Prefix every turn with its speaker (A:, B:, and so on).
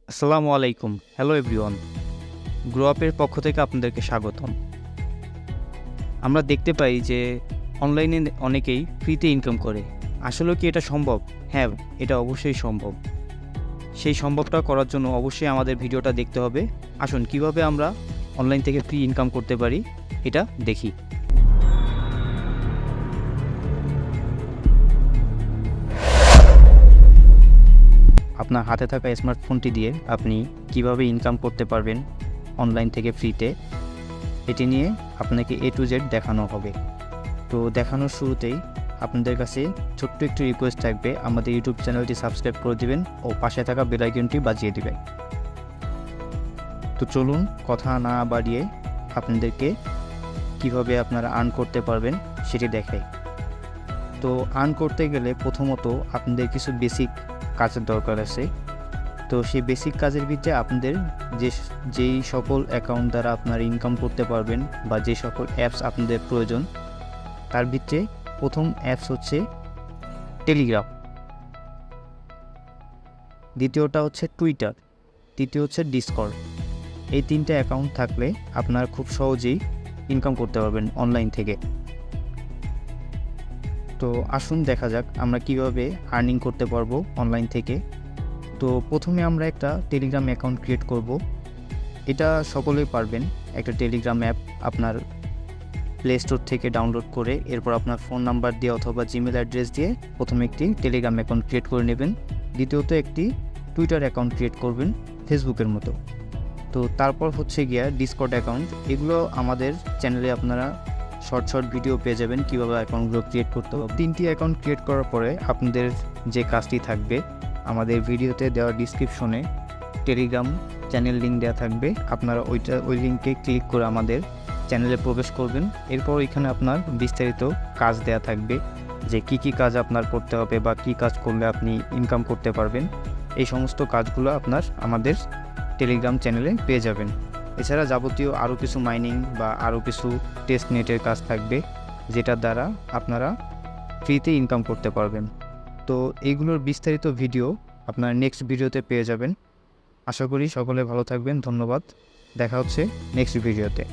A: আসসালামু আলাইকুম। Hello everyone. Grow আপের পক্ষ থেকে আপনাদেরকে স্বাগতম। আমরা দেখতে পাই যে অনলাইনে অনেকেই ফ্রিতে ইনকাম করে। আসলেও কি এটা সম্ভব? হ্যাঁ, এটা অবশ্যই সম্ভব। সেই সম্ভবটা করার জন্য অবশ্যই আমাদের ভিডিওটা দেখতে হবে। আসুন কিভাবে আমরা অনলাইন থেকে ফ্রি ইনকাম করতে পারি এটা দেখি। আপনার হাতে থাকা স্মার্টফোনটি দিয়ে আপনি কিভাবে ইনকাম করতে পারবেন অনলাইন থেকে ফ্রিতে, এটি নিয়ে আপনাকে A to Z দেখানো হবে। তো দেখানোর শুরুতেই আপনাদের কাছে ছোট্ট একটি রিকোয়েস্ট থাকবে, আমাদের ইউটিউব চ্যানেলটি সাবস্ক্রাইব করে দিবেন ও পাশে থাকা বেল আইকনটি বাজিয়ে দিবেন। তো চলুন কথা না বাড়িয়ে আপনাদেরকে কিভাবে আপনারা আর্ন করতে পারবেন সেটি দেখাই। তো আর্ন করতে গেলে প্রথমত আপনাদের কিছু বেসিক কাজের দরকার আছে। তো সেই বেসিক কাজের ভিতরে আপনাদের যেই সকল অ্যাকাউন্ট দ্বারা আপনারা ইনকাম করতে পারবেন বা যে সকল অ্যাপস আপনাদের প্রয়োজন, তার ভিতরে প্রথম অ্যাপস হচ্ছে টেলিগ্রাম, দ্বিতীয়টা হচ্ছে টুইটার, তৃতীয় হচ্ছে ডিসকর্ড। এই তিনটে অ্যাকাউন্ট থাকলে আপনারা খুব সহজেই ইনকাম করতে পারবেন অনলাইন থেকে। তো আসুন দেখা যাক আমরা কিভাবে আর্নিং করতে পারবো অনলাইন থেকে। তো প্রথমে আমরা একটা টেলিগ্রাম অ্যাকাউন্ট ক্রিয়েট করব। এটা সকলেই পারবেন। একটা টেলিগ্রাম অ্যাপ আপনার প্লে স্টোর থেকে ডাউনলোড করে এরপর আপনার ফোন নাম্বার দিয়ে অথবা জিমেল অ্যাড্রেস দিয়ে প্রথমে একটি টেলিগ্রাম অ্যাকাউন্ট ক্রিয়েট করে নেবেন। দ্বিতীয়ত একটি টুইটার অ্যাকাউন্ট ক্রিয়েট করবেন ফেসবুকের মতো। তো তারপর হচ্ছে গিয়া ডিসকর্ড অ্যাকাউন্ট। এগুলো আমাদের চ্যানেলে আপনারা শর্ট ভিডিও পেয়ে যাবেন কীভাবে অ্যাকাউন্টগুলো ক্রিয়েট করতে হবে। তিনটি অ্যাকাউন্ট ক্রিয়েট করার পরে আপনাদের যে কাজটি থাকবে, আমাদের ভিডিওতে দেওয়া ডিসক্রিপশনে টেলিগ্রাম চ্যানেল লিঙ্ক দেওয়া থাকবে। আপনারা ওই লিঙ্কে ক্লিক করে আমাদের চ্যানেলে প্রবেশ করবেন। এরপর এখানে আপনার বিস্তারিত কাজ দেওয়া থাকবে যে কী কাজ আপনার করতে হবে বা কী কাজ করলে আপনি ইনকাম করতে পারবেন। এই সমস্ত কাজগুলো আপনার আমাদের টেলিগ্রাম চ্যানেলে পেয়ে যাবেন। এছাড়া যাবতীয় আরও কিছু মাইনিং বা আরও কিছু টেস্ট নেটের কাজ থাকবে, যেটার দ্বারা আপনারা ফ্রিতে ইনকাম করতে পারবেন। তো এইগুলোর বিস্তারিত ভিডিও আপনারা নেক্সট ভিডিওতে পেয়ে যাবেন। আশা করি সকলে ভালো থাকবেন। ধন্যবাদ। দেখা হচ্ছে নেক্সট ভিডিওতে।